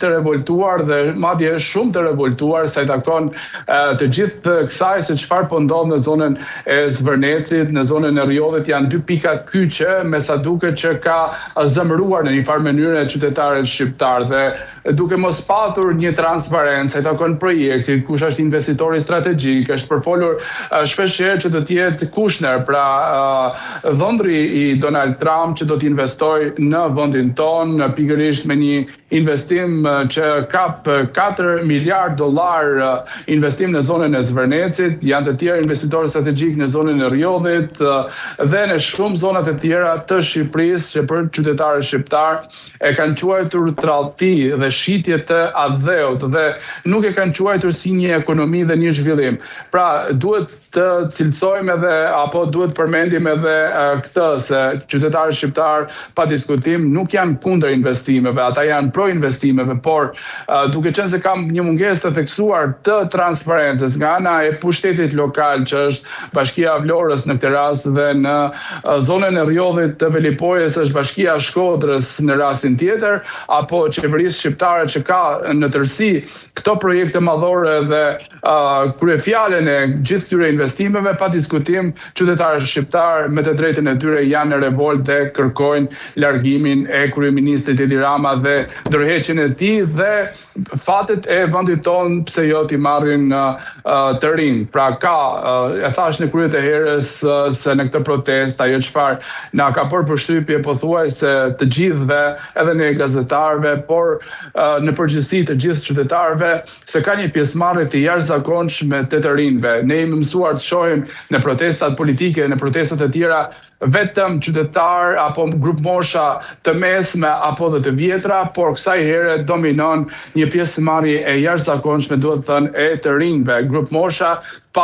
të revoltuar dhe madje shumë të revoltuar sa i takton të gjithë kësaj se çfarë po ndodh në zonën e Zvërnecit, në zonën e Rjodhit janë dy pikat kyçe me sa duket që ka zëmëruar në një farë mënyrë qytetarët shqiptar dhe duke mos patur një transparencë sa i takon projektit, kush është investitori strategjik, është përfolur shpeshherë që do të jetë Kushner, pra dhëndri i Donald Trump që do të investojë në vendin tonë pikërisht me një investim që kap $4 miliard investim në zonën e Zvërnecit, janë të tjerë investitorë strategjik në zonën e Rjodhit dhe në shumë zonat e tjera të Shqipërisë që për qytetarët shqiptar e kanë quajtur tradhti dhe shitje të adheut dhe nuk e kanë quajtur si një ekonomi dhe një zhvillim. Pra duhet të cilësojmë edhe apo duhet përmendim edhe këtë se qytetarët shqiptar pa diskutim nuk janë kundër investimeve, ata janë pro investimeve, por duke qenë se kam një mungesë të theksuar të transparencës nga ana e pushtetit lokal që është Bashkia Vlorës në këtë rast dhe në zonën e Rjodhit të Velipojës është Bashkia Shkodrës në rastin tjetër, apo qeverisë shqiptare që ka në tërësi këto projekte madhore dhe kryefjalën e gjithë këtyre investimeve, pa diskutim qytetarët shqiptar me të drejtën e tyre janë në revolt dhe kërkojnë largimin e kryeministrit Edi Rama dhe ndërheqjen e tij dhe fatet e vendit tonë pse jo t'i marrin të rinj. Pra ka, e thash në krye të herës se në këtë protest ajo çfarë na ka bërë përshtypje pothuajse të gjithëve, edhe ne gazetarëve, por në përgjithësi të gjithë qytetarëve, se ka një pjesëmarrje të jashtëzakonshme të rinjve. Ne jemi mësuar të shohim në protestat politike, në protestat e tjera vetëm qytetar apo grup mosha të mesme apo dhe të vjetra, por kësaj here dominon një pjesëmarrje e jashtëzakonshme, duhet thënë, e të rinjve, grup mosha pa